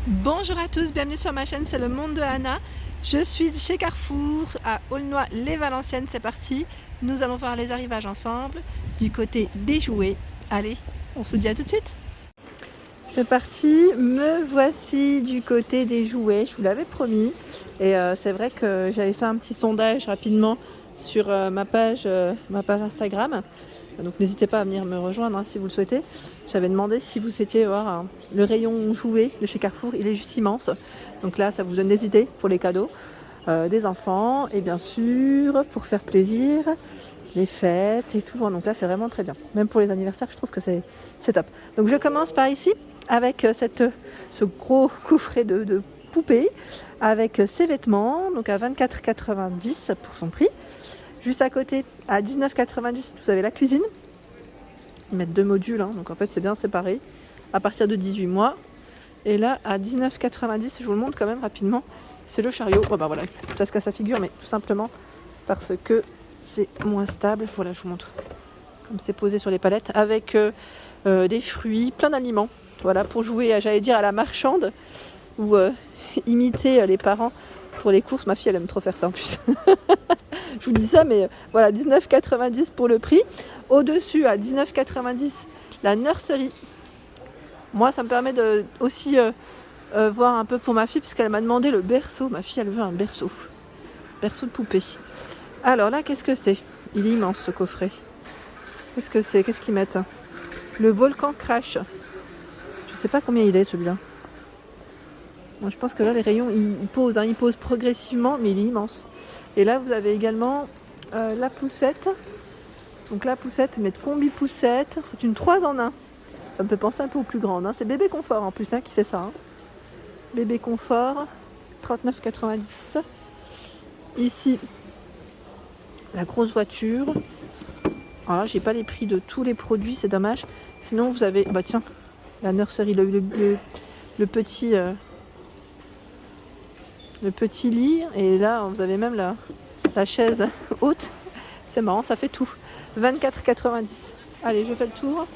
Bonjour à tous, bienvenue sur ma chaîne, c'est le monde de Anna. Je suis chez Carrefour à Aulnoy-les-Valenciennes, c'est parti. Nous allons voir les arrivages ensemble du côté des jouets. Allez, on se dit à tout de suite. C'est parti, me voici du côté des jouets, je vous l'avais promis. Et c'est vrai que j'avais fait un petit sondage rapidement sur ma page Instagram. Donc n'hésitez pas à venir me rejoindre si vous le souhaitez. J'avais demandé si vous souhaitiez voir le rayon jouets de chez Carrefour, il est juste immense. Donc là, ça vous donne des idées pour les cadeaux des enfants et bien sûr pour faire plaisir, les fêtes et tout. Donc là, c'est vraiment très bien. Même pour les anniversaires, je trouve que c'est top. Donc je commence par ici avec ce gros coffret de poupées avec ses vêtements, donc à 24,90 pour son prix. Juste à côté, à 19,90, vous avez la cuisine. Ils mettent 2 modules, donc en fait c'est bien séparé. À partir de 18 mois. Et là, à 19,90, je vous le montre quand même rapidement, c'est le chariot. Oh bah voilà, ça se casse sa figure, mais tout simplement parce que c'est moins stable. Voilà, je vous montre. Comme c'est posé sur les palettes, avec des fruits, plein d'aliments. Voilà, pour jouer, j'allais dire, à la marchande, ou imiter les parents pour les courses. Ma fille, elle aime trop faire ça en plus. Je vous dis ça, mais voilà, 19,90 pour le prix. Au-dessus, à 19,90, la nurserie. Moi, ça me permet de aussi voir un peu pour ma fille, puisqu'elle m'a demandé le berceau. Ma fille, elle veut un berceau. Berceau de poupée. Alors là, qu'est-ce que c'est? Il est immense, ce coffret. Qu'est-ce que c'est? Qu'est-ce qu'ils mettent? Le volcan crash. Je sais pas combien il est, celui-là. Bon, je pense que là, les rayons, ils posent progressivement, mais il est immense. Et là, vous avez également la poussette. Donc la poussette, mettre combi poussette. C'est une 3 en 1. Ça me fait penser un peu au plus grande. C'est Bébé Confort en plus qui fait ça. Bébé Confort, 39,90. Ici, la grosse voiture. Alors là, j'ai pas les prix de tous les produits, c'est dommage. Sinon, vous avez, bah tiens, la nurserie, le petit lit. Et là, vous avez même la chaise haute. C'est marrant, ça fait tout. 24,90. Allez, je fais le tour.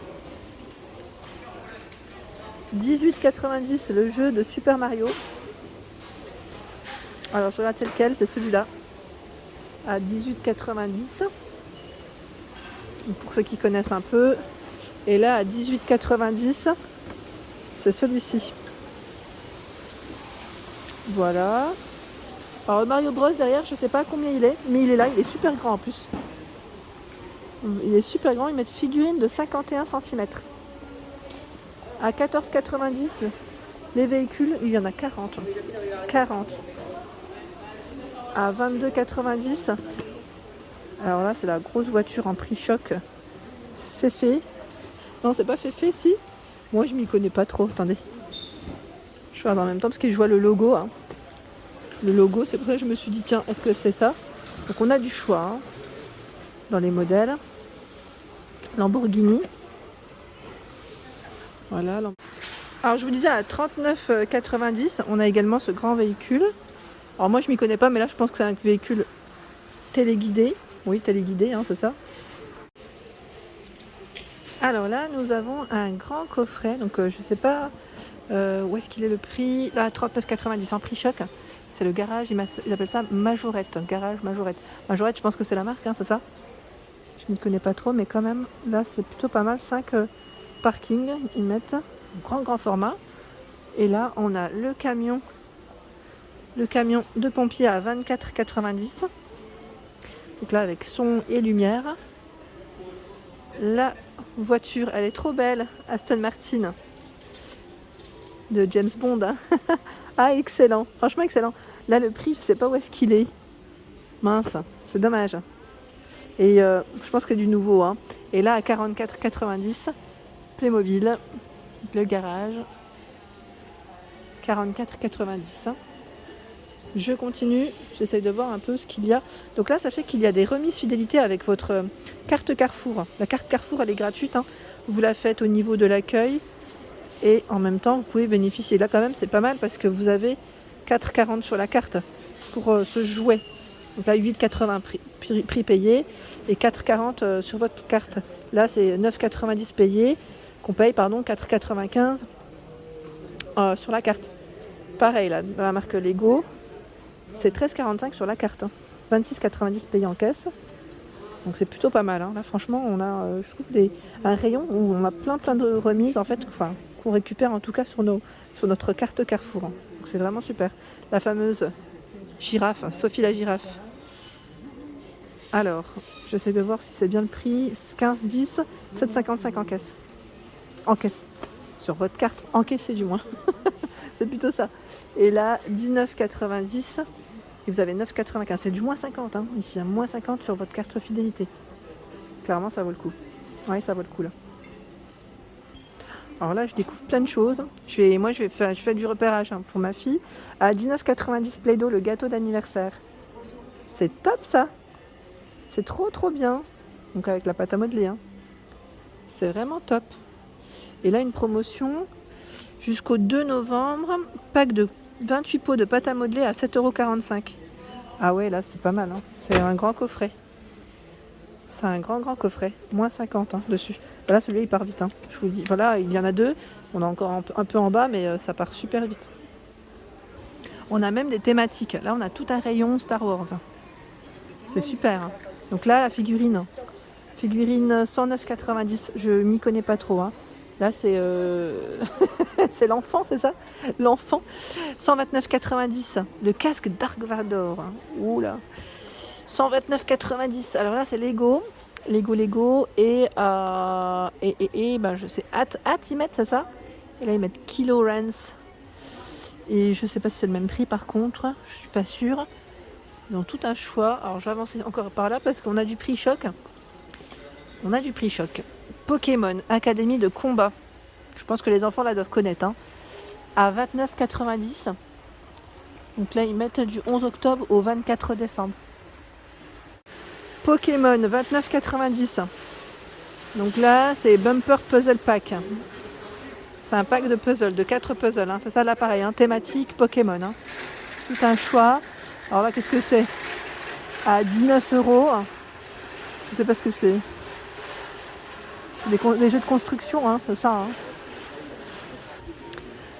18,90 le jeu de Super Mario. Alors je regarde c'est lequel, c'est celui-là. À 18,90. Pour ceux qui connaissent un peu. Et là à 18,90, c'est celui-ci. Voilà. Alors Mario Bros derrière, je sais pas combien il est, mais il est là, il est super grand en plus. Il est super grand, ils mettent figurine de 51 cm. À 14,90 les véhicules, il y en a 40. 40. À 22,90. Alors là, c'est la grosse voiture en prix choc. Féfé. Non, c'est pas Féfé, si. Moi, je m'y connais pas trop. Attendez. Je regarde en même temps parce que je vois le logo. Le logo, c'est pour ça que je me suis dit, tiens, est-ce que c'est ça? Donc, on a du choix dans les modèles. Lamborghini. Voilà. Alors, je vous disais, à 39,90, on a également ce grand véhicule. Alors, moi, je m'y connais pas, mais là, je pense que c'est un véhicule téléguidé. Oui, téléguidé, c'est ça. Alors là, nous avons un grand coffret. Donc, je sais pas où est-ce qu'il est le prix. Là, 39,90 en prix choc. C'est le garage, ils appellent ça Majorette. Garage Majorette. Majorette, je pense que c'est la marque, c'est ça? Je ne m'y connais pas trop, mais quand même, là, c'est plutôt pas mal. 5 parkings, ils mettent grand format. Et là, on a le camion de pompier à 24,90. Donc là, avec son et lumière. La voiture, elle est trop belle. Aston Martin de James Bond. Ah, excellent. Franchement, excellent. Là, le prix, je sais pas où est-ce qu'il est. Mince, c'est dommage. Et je pense que c'est du nouveau. Et là, à 44,90, Playmobil, le garage. 44,90. Je continue, j'essaye de voir un peu ce qu'il y a. Donc là, sachez qu'il y a des remises fidélité avec votre carte Carrefour. La carte Carrefour, elle est gratuite. Vous la faites au niveau de l'accueil. Et en même temps, vous pouvez bénéficier. Là, quand même, c'est pas mal parce que vous avez 4,40 sur la carte pour ce jouet. Donc là, 8,80 prix payé et 4,40 sur votre carte. Là, c'est 9,90 payé, qu'on paye, 4,95 sur la carte. pareil, là, dans la marque Lego, c'est 13,45 sur la carte. 26,90 payé en caisse. Donc c'est plutôt pas mal. Là, franchement, on a, je trouve, un rayon où on a plein de remises, en fait, qu'on récupère en tout cas sur notre carte Carrefour. Donc c'est vraiment super. La fameuse girafe, Sophie la girafe. Alors, j'essaie de voir si c'est bien le prix. 15,10, 7,55 en caisse. En caisse. Sur votre carte, encaissée du moins. C'est plutôt ça. Et là, 19,90. Et vous avez 9,95. C'est du moins 50 ici. Moins 50 sur votre carte fidélité. Clairement, ça vaut le coup. Oui, ça vaut le coup là. Alors là, je découvre plein de choses. Je fais du repérage pour ma fille. À 19,90 Play-Doh, le gâteau d'anniversaire. C'est top ça. C'est trop bien. Donc avec la pâte à modeler. C'est vraiment top. Et là, une promotion jusqu'au 2 novembre. Pack de 28 pots de pâte à modeler à 7,45 €. Ah ouais, là, c'est pas mal. C'est un grand coffret. C'est un grand coffret. Moins 50 dessus. Voilà, celui-là, il part vite. Je vous le dis. Voilà, il y en a deux. On est encore un peu en bas, mais ça part super vite. On a même des thématiques. Là, on a tout un rayon Star Wars. C'est super. Donc là, la figurine 109,90. Je m'y connais pas trop. Là, c'est c'est l'enfant, c'est ça? L'enfant. 129,90. Le casque Dark Vador. Oula. 129,90. Alors là, c'est Lego. Et je sais. Ils mettent, c'est ça? Et là, ils mettent Kilo Rance. Et je sais pas si c'est le même prix par contre. Je suis pas sûre. Ils ont tout un choix. Alors, je vais avancer encore par là parce qu'on a du prix choc. Pokémon Académie de combat. Je pense que les enfants là doivent connaître. À 29,90. Donc là, ils mettent du 11 octobre au 24 décembre. Pokémon 29,90. Donc là, c'est Bumper Puzzle Pack. C'est un pack de puzzles, de 4 puzzles. C'est ça l'appareil, thématique Pokémon. Tout un choix. Alors là, qu'est-ce que c'est? À 19 €. Je sais pas ce que c'est. C'est des jeux de construction, c'est ça.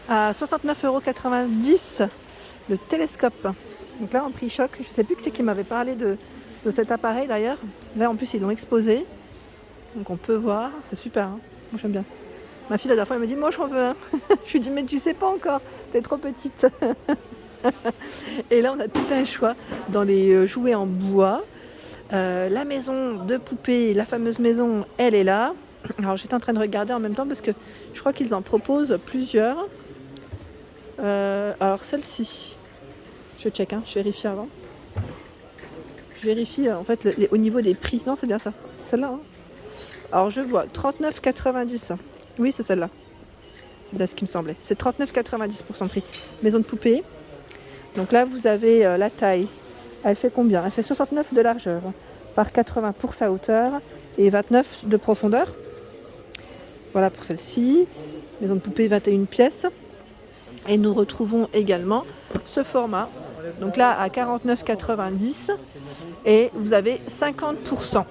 À 69,90 €, le télescope. Donc là, en prix choc, je sais plus qui c'est qui m'avait parlé de cet appareil d'ailleurs. Là, en plus, ils l'ont exposé. Donc on peut voir, c'est super. Moi, j'aime bien. Ma fille, la dernière fois, elle me dit, moi, j'en veux un. Je lui dis, mais tu sais pas encore, t'es trop petite. Et là, on a tout un choix dans les jouets en bois. La maison de poupée, la fameuse maison, elle est là. Alors j'étais en train de regarder en même temps parce que je crois qu'ils en proposent plusieurs. Alors celle-ci, je check, je vérifie avant. Je vérifie en fait au niveau des prix. Non, c'est bien ça, celle-là. Alors je vois 39,90. Oui, c'est celle-là. C'est bien ce qui me semblait. C'est 39,90 pour son prix. Maison de poupée. Donc là, vous avez la taille. Elle fait combien? Elle fait 69 de largeur par 80 pour sa hauteur et 29 de profondeur. Voilà pour celle-ci. Maison de poupée 21 pièces. Et nous retrouvons également ce format. Donc là, à 49,90. Et vous avez 50%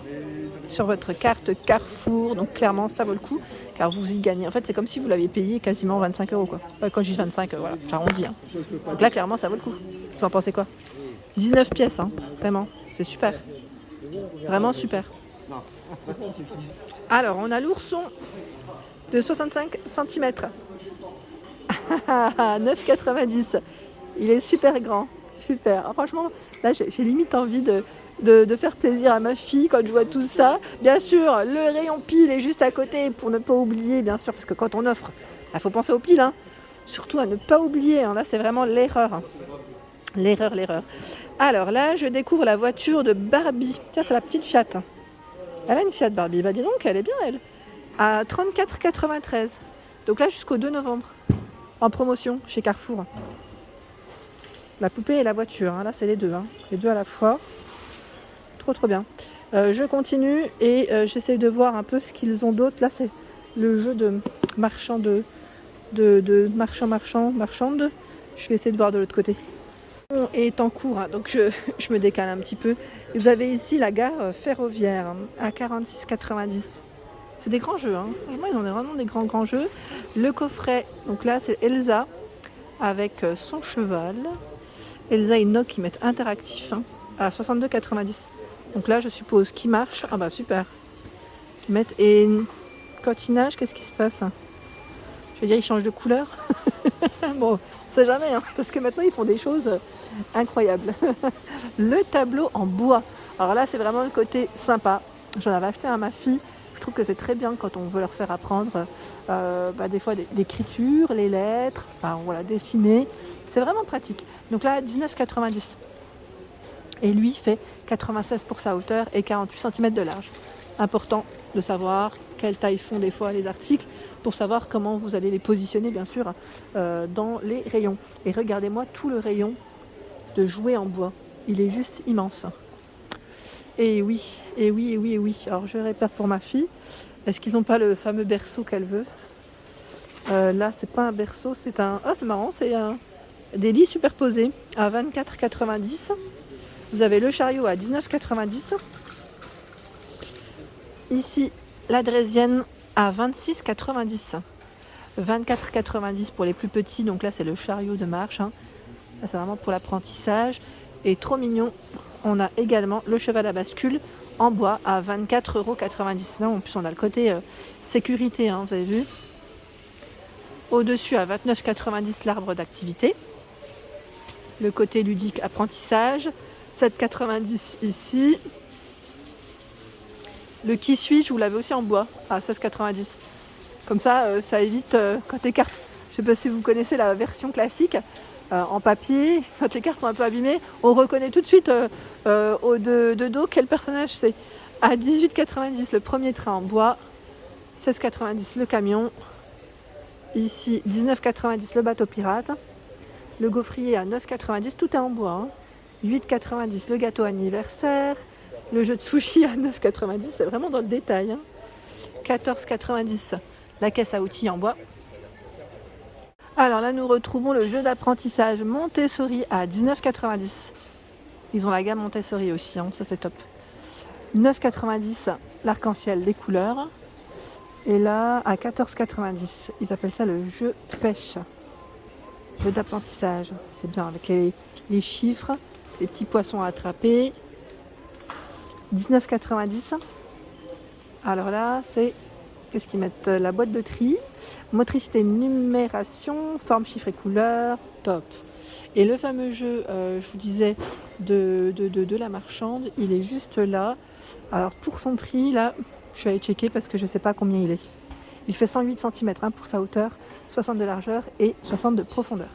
sur votre carte Carrefour. Donc clairement, ça vaut le coup. Car vous y gagnez. En fait, c'est comme si vous l'aviez payé quasiment 25 €. Quand je dis 25, voilà, j'arrondis. Donc là, clairement, ça vaut le coup. Vous en pensez quoi? 19 pièces, vraiment. C'est super. Vraiment super. Alors, on a l'ourson de 65 cm. 9,90. Il est super grand. Super. Franchement, là, j'ai limite envie de faire plaisir à ma fille quand je vois tout ça. Bien sûr, le rayon pile est juste à côté pour ne pas oublier, bien sûr, parce que quand on offre, il faut penser aux piles. Surtout à ne pas oublier. Là, c'est vraiment l'erreur. L'erreur. Alors là, je découvre la voiture de Barbie. Tiens, c'est la petite Fiat. Elle a une Fiat Barbie. Bah dis donc, elle est bien, elle. À 34,93. Donc là, jusqu'au 2 novembre. En promotion chez Carrefour. La poupée et la voiture. Là, c'est les deux. Les deux à la fois. Trop bien. Je continue et j'essaie de voir un peu ce qu'ils ont d'autre. Là, c'est le jeu de marchand marchande. Je vais essayer de voir de l'autre côté. Est en cours, donc je me décale un petit peu. Vous avez ici la gare ferroviaire à 46,90. C'est des grands jeux, franchement ils ont vraiment des grands jeux. Le coffret, donc là c'est Elsa, avec son cheval. Elsa et Noc qui mettent interactif hein, à 62,90. Donc là je suppose qu'il marche. Ah bah super. Ils mettent et quand il nage, qu'est-ce qui se passe? Je veux dire, ils changent de couleur. Bon, on sait jamais hein, parce que maintenant ils font des choses incroyables. Le tableau en bois. Alors là c'est vraiment le côté sympa. J'en avais acheté un à ma fille. Je trouve que c'est très bien quand on veut leur faire apprendre des fois l'écriture, les lettres, enfin voilà, dessiner. C'est vraiment pratique. Donc là, 19,90. Et lui fait 96 pour sa hauteur et 48 cm de large. Important de savoir quelle taille font des fois les articles pour savoir comment vous allez les positionner bien sûr dans les rayons. Et regardez-moi tout le rayon de jouets en bois. Il est juste immense. Et oui, et oui, et oui, et oui. Alors je répète pour ma fille. Est-ce qu'ils n'ont pas le fameux berceau qu'elle veut? Là, c'est pas un berceau, c'est un... Ah, c'est marrant, c'est des lits superposés à 24,90. Vous avez le chariot à 19,90. Ici, la draisienne à 26,90. 24,90 pour les plus petits. Donc là, c'est le chariot de marche. Hein. Là, c'est vraiment pour l'apprentissage. Et trop mignon, on a également le cheval à bascule en bois à 24,90 €. Là, en plus, on a le côté sécurité, hein, vous avez vu. Au-dessus, à 29,90 l'arbre d'activité. Le côté ludique apprentissage. 7,90 ici. Le qui suis-je, vous l'avez aussi en bois à 16,90. Comme ça, ça évite quand les cartes, je ne sais pas si vous connaissez la version classique, en papier, quand les cartes sont un peu abîmées, on reconnaît tout de suite de dos quel personnage c'est. À 18,90 le premier train en bois, 16,90 le camion, ici 19,90 le bateau pirate, le gaufrier à 9,90, tout est en bois, hein. 8,90 le gâteau anniversaire, le jeu de sushi à 9,90, c'est vraiment dans le détail, hein. 14,90 la caisse à outils en bois. Alors là, nous retrouvons le jeu d'apprentissage Montessori à 19,90. Ils ont la gamme Montessori aussi, hein, ça c'est top. 9,90 l'arc-en-ciel des couleurs. Et là, à 14,90, ils appellent ça le jeu pêche. Jeu d'apprentissage, c'est bien avec les chiffres, les petits poissons à attraper. 19,90. Alors là, c'est... Qu'est-ce qu'ils mettent? La boîte de tri, motricité, numération, forme, chiffres et couleurs, top. Et le fameux jeu, je vous disais, de la marchande, il est juste là. Alors pour son prix, là, je vais aller checker parce que je ne sais pas combien il est. Il fait 108 cm hein, pour sa hauteur, 60 de largeur et 60 de profondeur.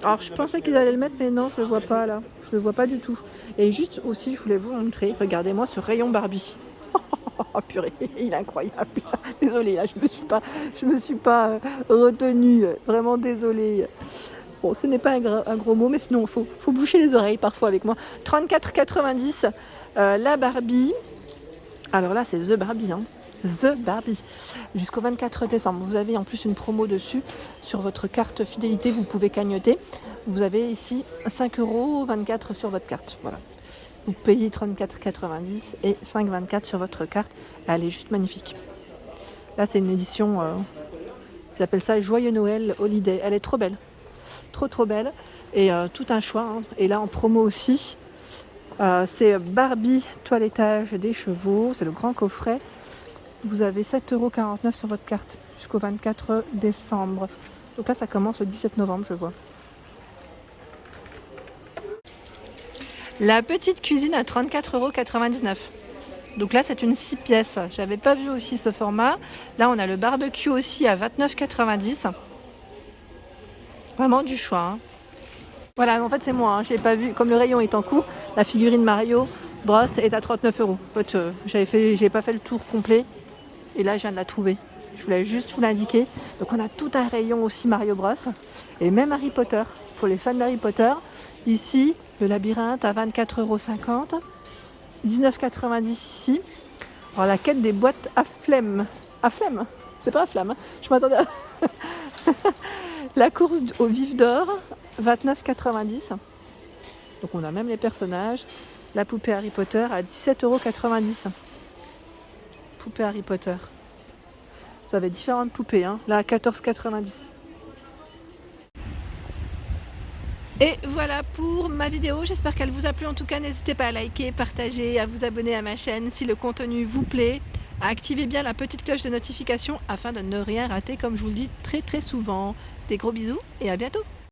Alors je pensais qu'ils allaient le mettre, mais non, je ne le vois pas là. Je ne le vois pas du tout. Et juste aussi, je voulais vous montrer, regardez-moi ce rayon Barbie. Oh purée, il est incroyable. Désolée, là, je me suis pas retenue. Vraiment désolée. Bon, ce n'est pas un gros mot, mais sinon, faut boucher les oreilles parfois avec moi. 34,90 la Barbie. Alors là, c'est The Barbie. Hein. The Barbie. Jusqu'au 24 décembre. Vous avez en plus une promo dessus. Sur votre carte fidélité, vous pouvez cagnotter. Vous avez ici 5,24 € sur votre carte. Voilà. Vous payez 34,90 et 5,24 sur votre carte. Elle est juste magnifique. Là, c'est une édition, ils appellent ça Joyeux Noël Holiday. Elle est trop belle. Trop belle. Et tout un choix. Hein. Et là, en promo aussi, c'est Barbie toilettage des chevaux. C'est le grand coffret. Vous avez 7,49 € sur votre carte jusqu'au 24 décembre. Donc là, ça commence le 17 novembre, je vois. La petite cuisine à 34,99 €. Donc là, c'est une 6 pièces. J'avais pas vu aussi ce format. Là, on a le barbecue aussi à 29,90 €. Vraiment du choix. Hein. Voilà, en fait, c'est moi. Hein. Je l'ai pas vu. Comme le rayon est en cours, la figurine Mario Bros est à 39 €. En fait, j'ai pas fait le tour complet. Et là, je viens de la trouver. Je voulais juste vous l'indiquer. Donc, on a tout un rayon aussi Mario Bros. Et même Harry Potter. Pour les fans d'Harry Potter, ici, le labyrinthe à 24,50 €. 19,90 € ici. Alors la quête des boîtes à flemme. À flemme? C'est pas à flamme. Hein. Je m'attendais à... La course au vif d'or, 29,90 €. Donc on a même les personnages. La poupée Harry Potter à 17,90 €. Poupée Harry Potter. Vous avez différentes poupées. Hein. Là à 14,90 €. Et voilà pour ma vidéo, j'espère qu'elle vous a plu. En tout cas, n'hésitez pas à liker, partager, à vous abonner à ma chaîne si le contenu vous plaît, à activer bien la petite cloche de notification afin de ne rien rater comme je vous le dis très souvent. Des gros bisous et à bientôt.